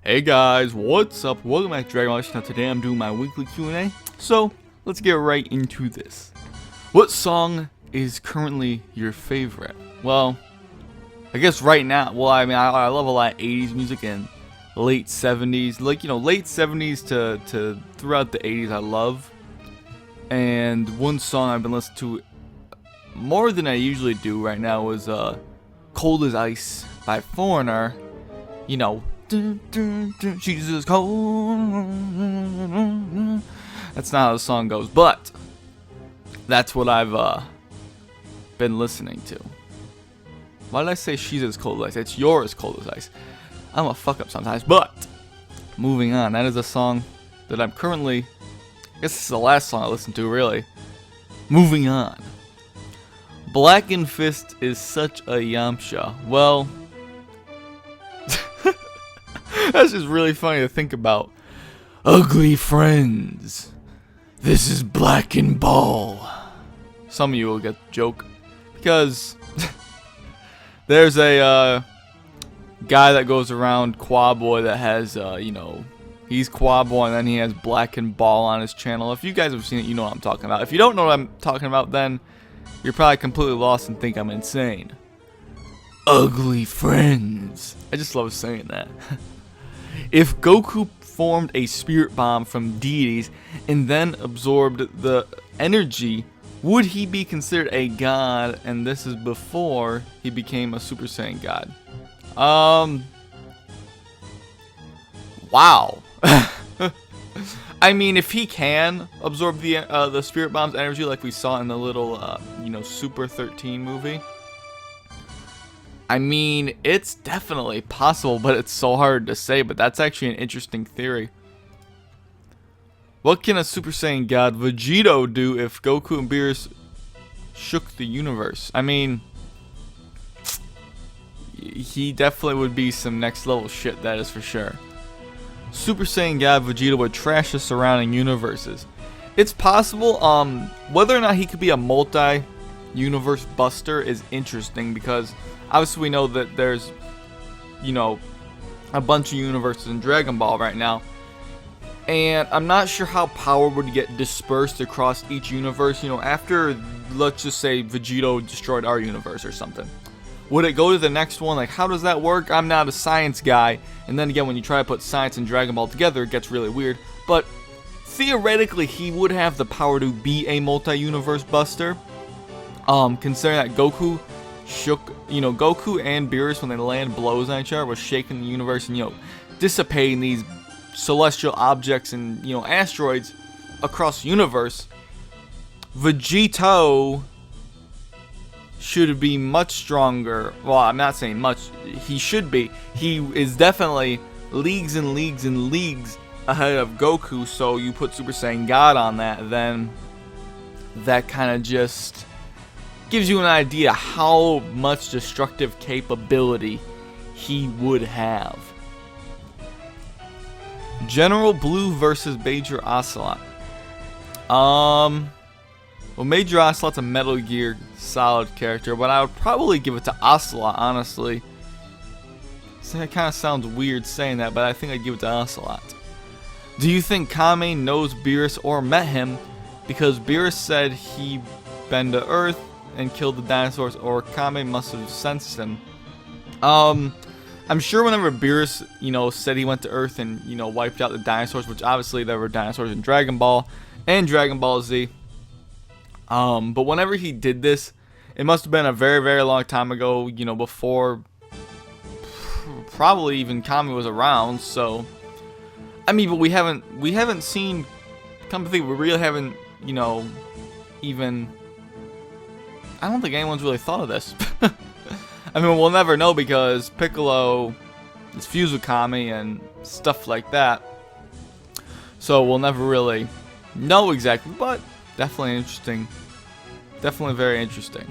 Hey guys, what's up? Welcome back to Dragon Ball. Now today I'm doing my weekly Q&A. So let's get right into this. What song is currently your favorite? Well, I guess right now. Well, I mean, I love a lot of 80s music and late 70s, like late 70s to throughout the 80s. I love. And one song I've been listening to more than I usually do right now is "Cold as Ice" by Foreigner. She's as cold. That's not how the song goes, but that's what I've been listening to. Why did I say she's as cold as ice? It's you're as cold as ice. I'm a fuck up sometimes, but moving on. That is a song that I'm currently. I guess this is the last song I listened to, really. Moving on. Blackened Fist is such a Yamcha. Well. That's just really funny to think about. Ugly friends. This is Blackened Ball. Some of you will get the joke. Because there's a guy that goes around Quaboy that has, he's Quaboy and then he has Blackened Ball on his channel. If you guys have seen it, you know what I'm talking about. If you don't know what I'm talking about, then you're probably completely lost and think I'm insane. Ugly friends. I just love saying that. If Goku formed a spirit bomb from deities and then absorbed the energy, would he be considered a god? And this is before he became a Super Saiyan god. Wow. I mean, if he can absorb the spirit bomb's energy, like we saw in the little Super 13 movie. I mean, it's definitely possible, but it's so hard to say. But that's actually an interesting theory. What can a Super Saiyan God Vegito do if Goku and Beerus shook the universe? I mean, he definitely would be some next level shit, that is for sure. Super Saiyan God Vegito would trash the surrounding universes. It's possible. Whether or not he could be a multi-universe buster is interesting because obviously we know that there's, a bunch of universes in Dragon Ball right now. And I'm not sure how power would get dispersed across each universe, after, let's just say, Vegito destroyed our universe or something. Would it go to the next one? Like, how does that work? I'm not a science guy. And then again, when you try to put science and Dragon Ball together, it gets really weird. But theoretically, he would have the power to be a multi-universe buster. Considering that Goku shook, Goku and Beerus, when they land blows on each other, was shaking the universe and, dissipating these celestial objects and, asteroids across the universe. Vegito should be much stronger. Well, I'm not saying much. He should be. He is definitely leagues and leagues and leagues ahead of Goku. So you put Super Saiyan God on that, then that kind of just gives you an idea how much destructive capability he would have. General Blue versus Major Ocelot. Well, Major Ocelot's a Metal Gear Solid character, but I would probably give it to Ocelot, honestly. So it kind of sounds weird saying that, but I think I'd give it to Ocelot. Do you think Kame knows Beerus or met him because Beerus said he been to Earth and killed the dinosaurs, or Kame must have sensed him? I'm sure whenever Beerus, said he went to Earth and, wiped out the dinosaurs, which obviously there were dinosaurs in Dragon Ball and Dragon Ball Z. But whenever he did this, it must have been a very, very long time ago, before probably even Kami was around. So, I mean, but we haven't seen, come to think, we really haven't, even, I don't think anyone's really thought of this. I mean, we'll never know because Piccolo is fused with Kami and stuff like that. So we'll never really know exactly, but definitely interesting. Definitely very interesting.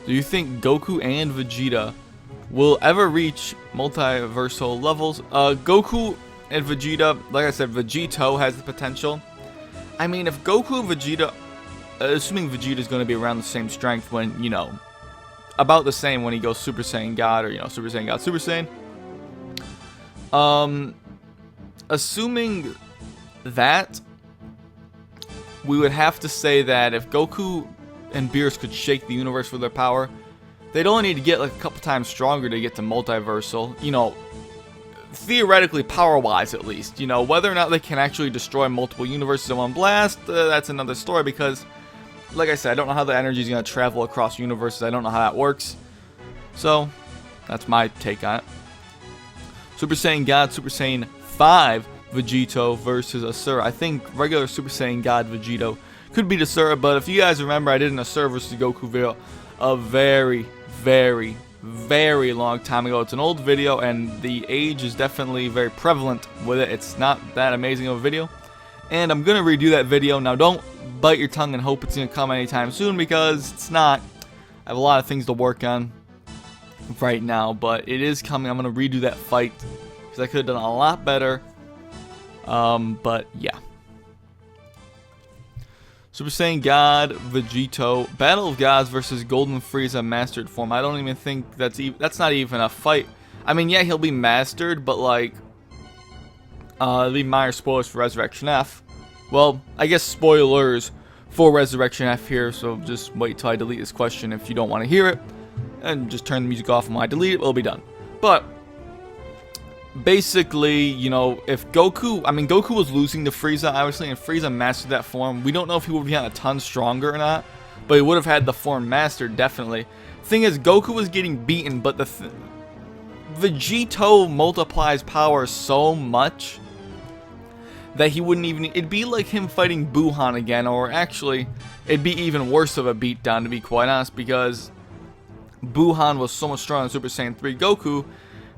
Do you think Goku and Vegeta will ever reach multiversal levels? Goku and Vegeta, like I said, Vegito has the potential. I mean, if Goku and Vegeta, assuming Vegeta is going to be around the same strength when, about the same when he goes Super Saiyan God or, Super Saiyan God, Super Saiyan. Assuming that, we would have to say that if Goku and Beerus could shake the universe with their power, they'd only need to get like a couple times stronger to get to multiversal. You know, theoretically, power-wise at least. You know, whether or not they can actually destroy multiple universes in one blast, that's another story, because, like I said, I don't know how the energy is going to travel across universes. I don't know how that works. So, that's my take on it. Super Saiyan God, Super Saiyan 5 Vegito versus Asura. I think regular Super Saiyan God Vegito could beat Asura, but if you guys remember, I did an Asura versus Goku video a very, very, very long time ago. It's an old video, and the age is definitely very prevalent with it. It's not that amazing of a video, and I'm going to redo that video. Now, don't bite your tongue and hope it's going to come anytime soon, because it's not. I have a lot of things to work on right now, but it is coming. I'm going to redo that fight, because I could have done a lot better. But yeah. Super Saiyan God Vegito, Battle of Gods versus Golden Frieza Mastered Form. I don't even think that's not even a fight. I mean, yeah, he'll be mastered, but like, there'll be minor spoilers for Resurrection F. Well, I guess spoilers for Resurrection F here, so just wait till I delete this question if you don't want to hear it, and just turn the music off, and when I delete it, it'll be done. But basically, you know, if Goku, I mean, Goku was losing to Frieza, obviously, and Frieza mastered that form. We don't know if he would be a ton stronger or not, but he would have had the form mastered, definitely. Thing is, Goku was getting beaten, but Vegito multiplies power so much that he wouldn't even, it'd be like him fighting Buhan again, or actually, it'd be even worse of a beatdown, to be quite honest, because Buhan was so much stronger than Super Saiyan 3 Goku.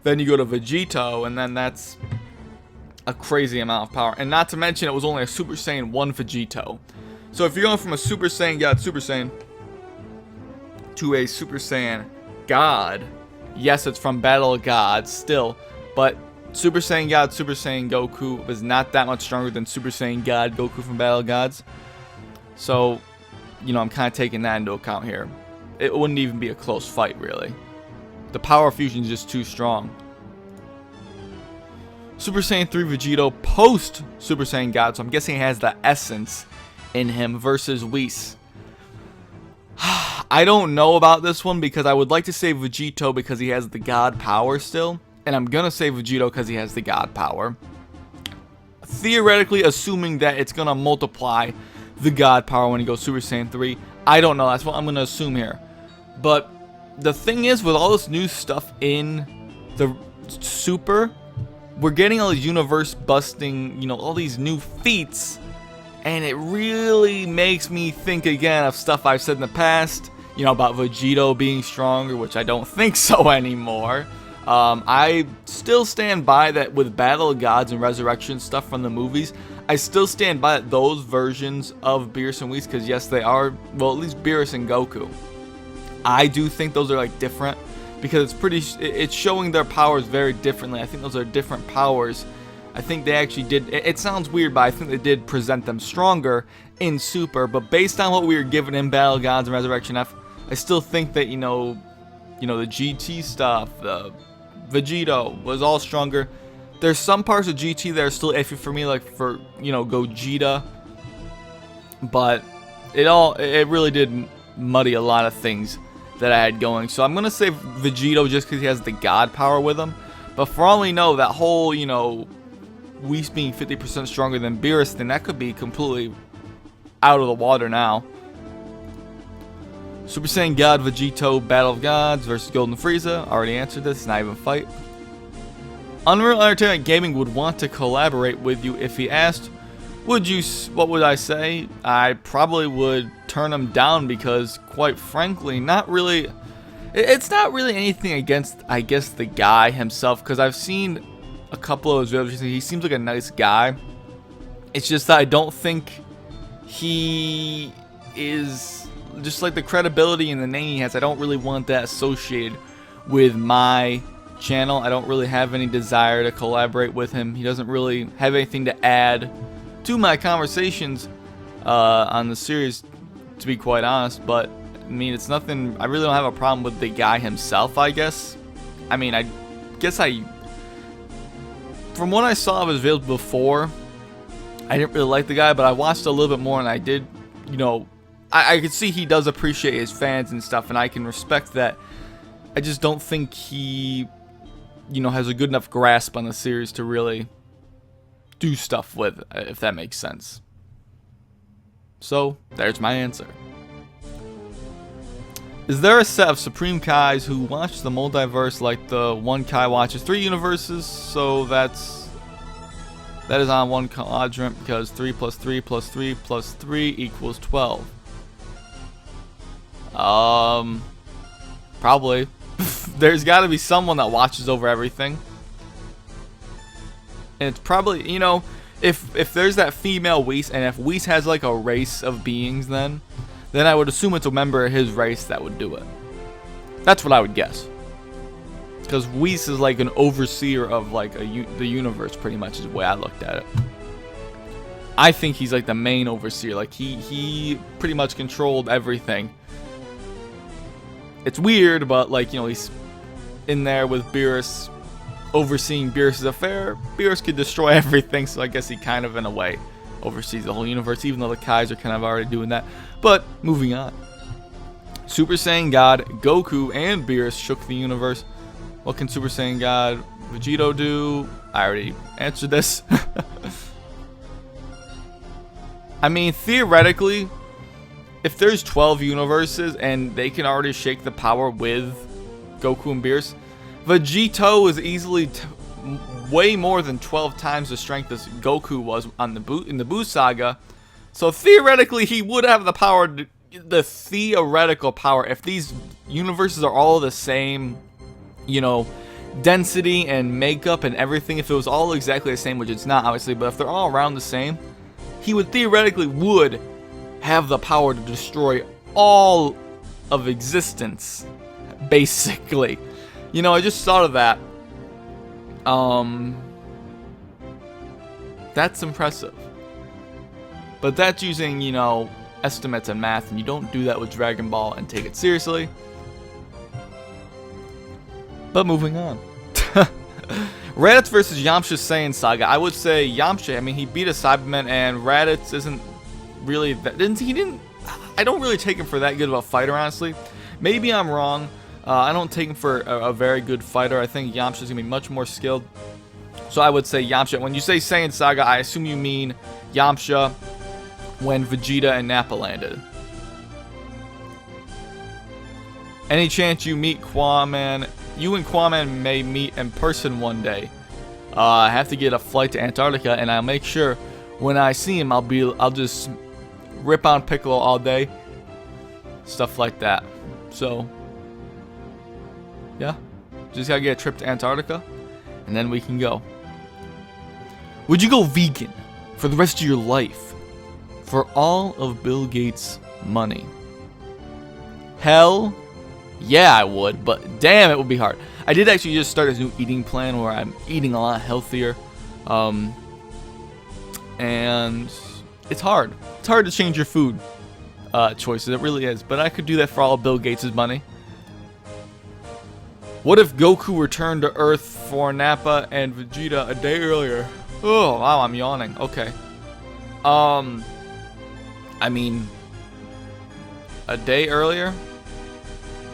Then you go to Vegito, and then that's a crazy amount of power. And not to mention, it was only a Super Saiyan 1 Vegito. So if you're going from a Super Saiyan God Super Saiyan to a Super Saiyan God, yes, it's from Battle of Gods still, but Super Saiyan God Super Saiyan Goku was not that much stronger than Super Saiyan God Goku from Battle of Gods. So, you know, I'm kind of taking that into account here. It wouldn't even be a close fight, really. The power fusion is just too strong. Super Saiyan 3 Vegito post Super Saiyan God, so I'm guessing he has the essence in him, versus Whis. I don't know about this one, because I would like to say Vegito because he has the God power still, and I'm gonna say Vegito because he has the God power. Theoretically, assuming that it's gonna multiply the God power when he goes Super Saiyan 3. I don't know, that's what I'm gonna assume here. But the thing is, with all this new stuff in the Super, we're getting all these universe busting, you know, all these new feats, and it really makes me think again of stuff I've said in the past, you know, about Vegito being stronger, which I don't think so anymore. I still stand by that with Battle of Gods and Resurrection stuff from the movies. I still stand by those versions of Beerus and Whis, because yes, they are, well, at least Beerus and Goku. I do think those are like different, because it's showing their powers very differently. I think those are different powers. I think they actually did, it sounds weird, but I think they did present them stronger in Super. But based on what we were given in Battle Gods and Resurrection F, I still think that, you know, the GT stuff, the Vegito was all stronger. There's some parts of GT that are still iffy for me, like for, you know, Gogeta. But it really did muddy a lot of things that I had going. So I'm going to say Vegito just because he has the God power with him. But for all we know, that whole, you know, Whis being 50% stronger than Beerus, then that could be completely out of the water now. Super Saiyan God Vegito Battle of Gods versus Golden Frieza. Already answered this, not even a fight. Unreal Entertainment Gaming would want to collaborate with you. If he asked, what would I say? I probably would turn him down, because quite frankly, it's not really anything against, I guess, the guy himself, because I've seen a couple of his videos. He seems like a nice guy. It's just that I don't think he is, just like the credibility and the name he has, I don't really want that associated with my channel. I don't really have any desire to collaborate with him. He doesn't really have anything to add to my conversations on the series, to be quite honest. But I mean, it's nothing, I really don't have a problem with the guy himself, I guess. I mean, I guess from what I saw of his videos before, I didn't really like the guy, but I watched a little bit more and I did, you know, I could see he does appreciate his fans and stuff, and I can respect that. I just don't think he, you know, has a good enough grasp on the series to really do stuff with, if that makes sense. So, there's my answer. Is there a set of Supreme Kais who watch the multiverse like the one Kai watches 3 universes? So that is on one quadrant, because 3 plus 3 plus 3 plus 3 equals 12. Probably. There's got to be someone that watches over everything. And it's probably, you know, if there's that female Whis, and if Whis has like a race of beings, then I would assume it's a member of his race that would do it. That's what I would guess. Because Whis is like an overseer of like the universe, pretty much is the way I looked at it. I think he's like the main overseer. Like he pretty much controlled everything. It's weird, but like, you know, he's in there with Beerus, overseeing Beerus' affair. Beerus could destroy everything, so I guess he kind of, in a way, oversees the whole universe, even though the Kais are kind of already doing that. But moving on. Super Saiyan God, Goku, and Beerus shook the universe. What can Super Saiyan God Vegito do? I already answered this. I mean, theoretically, if there's 12 universes and they can already shake the power with Goku and Beerus, Vegito is easily way more than 12 times the strength as Goku was on in the Buu saga. So theoretically, he would have the power, the theoretical power, if these universes are all the same, you know, density and makeup and everything. If it was all exactly the same, which it's not, obviously, but if they're all around the same, he would theoretically have the power to destroy all of existence, basically. You know, I just thought of that. That's impressive. But that's using, you know, estimates and math, and you don't do that with Dragon Ball and take it seriously. But moving on. Raditz versus Yamcha's Saiyan Saga. I would say Yamcha. I mean, he beat a Cyberman, and Raditz isn't really that. I don't really take him for that good of a fighter, honestly. Maybe I'm wrong. I don't take him for a very good fighter. I think Yamcha's gonna be much more skilled. So I would say Yamcha. When you say Saiyan Saga, I assume you mean Yamcha when Vegeta and Nappa landed. Any chance you meet Quaman? You and Quaman may meet in person one day. I have to get a flight to Antarctica, and I'll make sure when I see him, I'll just rip on Piccolo all day. Stuff like that. So, yeah, just gotta get a trip to Antarctica, and then we can go. Would you go vegan for the rest of your life for all of Bill Gates' money? Hell yeah, I would, but damn, it would be hard. I did actually just start a new eating plan where I'm eating a lot healthier, and it's hard. It's hard to change your food choices. It really is, but I could do that for all of Bill Gates' money. What if Goku returned to Earth for Nappa and Vegeta a day earlier? Oh, wow, I'm yawning. Okay. I mean, a day earlier?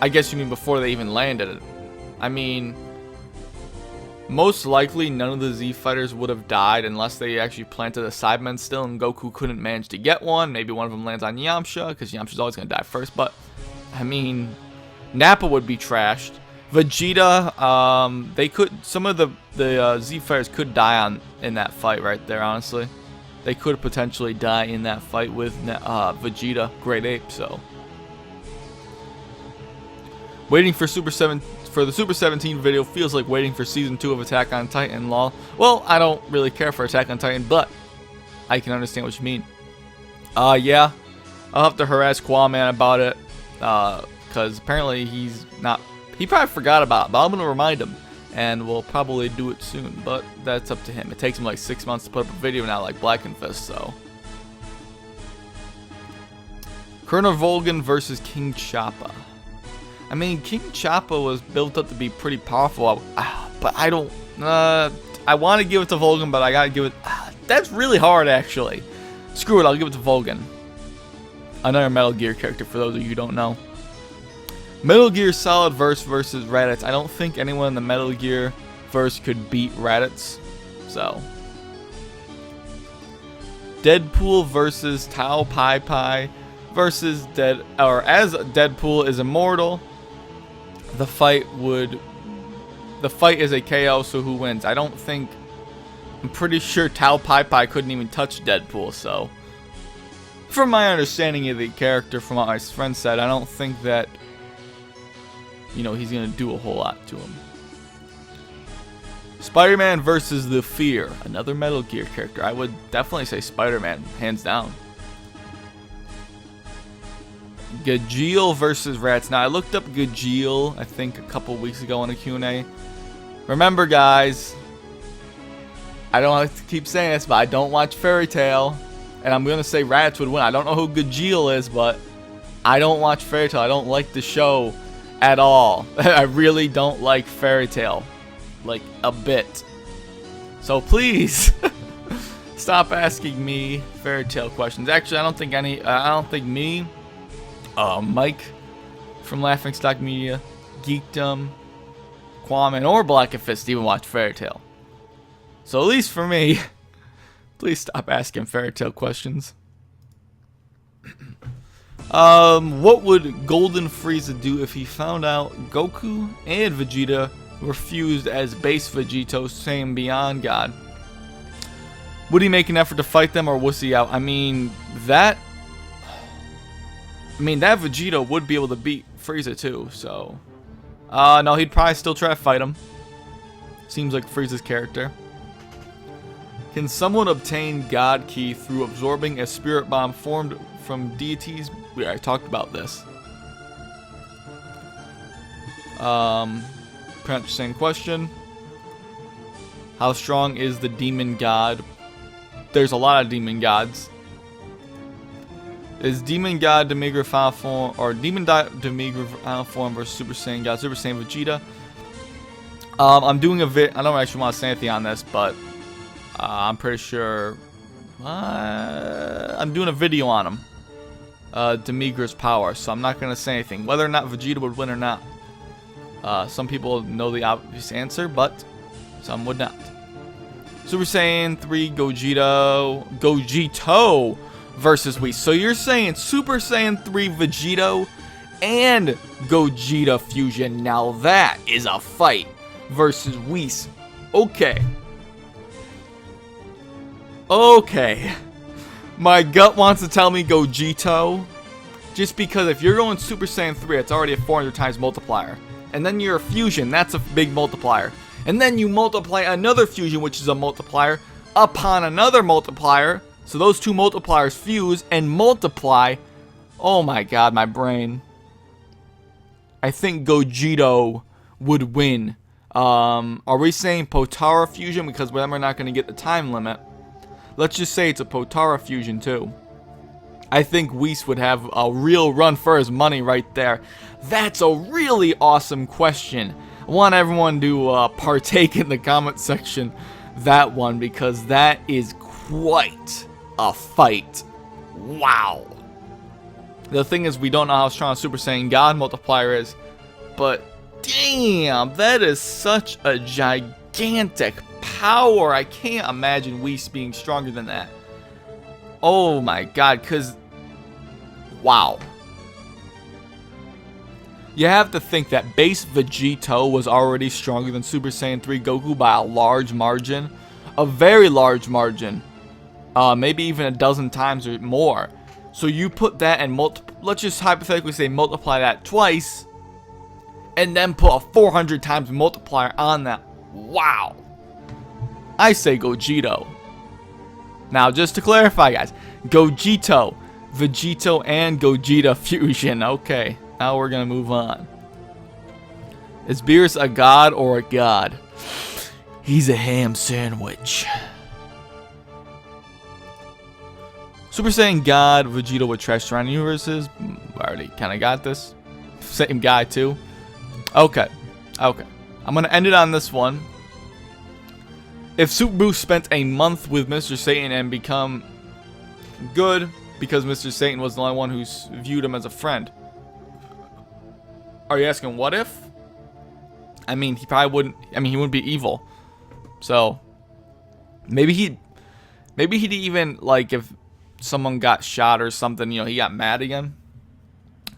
I guess you mean before they even landed. I mean, most likely none of the Z fighters would have died unless they actually planted a Cyberman still and Goku couldn't manage to get one. Maybe one of them lands on Yamcha, because Yamcha's always going to die first. But, I mean, Nappa would be trashed. Vegeta, some of the Z fighters could die in that fight right there, honestly. They could potentially die in that fight with Vegeta, Great Ape, so. Waiting for the Super 17 video feels like waiting for Season 2 of Attack on Titan, lol. Well, I don't really care for Attack on Titan, but I can understand what you mean. Yeah, I'll have to harass Quaman about it, because apparently he probably forgot about it, but I'm going to remind him, and we'll probably do it soon, but that's up to him. It takes him like 6 months to put up a video now, like Black and Fist, so. Colonel Volgan versus King Choppa. I mean, King Choppa was built up to be pretty powerful, but I I want to give it to Vulcan, but I gotta give it. That's really hard, actually. Screw it, I'll give it to Vulcan. Another Metal Gear character, for those of you who don't know. Metal Gear Solid verse versus Raditz. I don't think anyone in the Metal Gear verse could beat Raditz. So. Deadpool versus Tao Pai Pai versus as Deadpool is immortal. The fight is a KO, so who wins? I'm pretty sure Tao Pai Pai couldn't even touch Deadpool, so. From my understanding of the character, from what my friend said, I don't think that, he's going to do a whole lot to him. Spider-Man versus The Fear, another Metal Gear character. I would definitely say Spider-Man, hands down. Gajeel versus Rats. Now, I looked up Gajeel, I think, a couple weeks ago in a Q&A. Remember, guys, I don't have to keep saying this, but I don't watch Fairy Tail. And I'm going to say Raditz would win. I don't know who Gajeel is, but I don't watch Fairy Tail. I don't like the show at all. I really don't like Fairy Tail. Like, a bit. So please, stop asking me Fairy Tail questions. Actually, I don't think me, Mike from Laughing Stock Media, Geekdom, Kwame, or Black and Fist even watch Fairy Tail. So at least for me, please stop asking Fairy Tail questions. What would Golden Frieza do if he found out Goku and Vegeta were fused as base Vegito, Saiyan Beyond God? Would he make an effort to fight them, or was he out? I mean, that Vegito would be able to beat Frieza too, so. No, he'd probably still try to fight him. Seems like Frieza's character. Can someone obtain God Key through absorbing a spirit bomb formed from deities? We already talked about this. Pretty much same question. How strong is the demon god? There's a lot of demon gods. Is Demon God Demigra Final Form, or Demon Demigra Final Form versus Super Saiyan God, Super Saiyan Vegeta? I'm doing a I don't actually want to say anything on this, but I'm pretty sure I'm doing a video on him. Demigra's power, so I'm not going to say anything. Whether or not Vegeta would win or not. Some people know the obvious answer, but some would not. Super Saiyan 3 Gogito versus Whis. So you're saying Super Saiyan 3 Vegito and Gogeta fusion. Now that is a fight versus Whis. Okay. Okay. My gut wants to tell me Gogito. Just because if you're going Super Saiyan 3, it's already a 400 times multiplier. And then you're a fusion, that's a big multiplier. And then you multiply another fusion, which is a multiplier, upon another multiplier. So those two multipliers fuse and multiply. Oh my god, my brain. I think Gogito would win. Are we saying Potara fusion? Because we're not going to get the time limit. Let's just say it's a Potara fusion too. I think Whis would have a real run for his money right there. That's a really awesome question. I want everyone to partake in the comment section that one, because that is quite a fight. Wow. The thing is, we don't know how strong Super Saiyan God multiplier is, but damn, that is such a gigantic power. I can't imagine Whis being stronger than that. Oh my god, because wow. You have to think that base Vegito was already stronger than Super Saiyan 3 Goku by a large margin. A very large margin. Maybe even a dozen times or more. So you put that and let's just hypothetically say multiply that twice. And then put a 400 times multiplier on that. Wow. I say Gogito. Now, just to clarify, guys. Gogito, Vegito, and Gogeta fusion. Okay, now we're going to move on. Is Beerus a god or a god? He's a ham sandwich. Super Saiyan God, Vegito with trash surrounding universes. I already kind of got this. Same guy, too. Okay. I'm going to end it on this one. If Super Boost spent a month with Mr. Satan and become good because Mr. Satan was the only one who viewed him as a friend. Are you asking what if? I mean, he probably wouldn't. I mean, he wouldn't be evil. So maybe he'd even, like, if someone got shot or something, you know, he got mad again,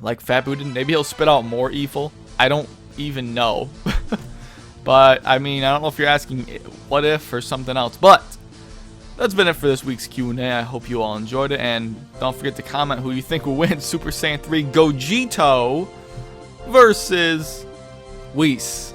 like Fat Boo did. Maybe he'll spit out more evil. I don't even know. But I mean, I don't know if you're asking what if or something else. But that's been it for this week's Q&A. I hope you all enjoyed it, and don't forget to comment who you think will win Super Saiyan 3 Gogeta versus Whis.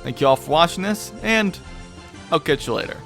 Thank you all for watching this, and I'll catch you later.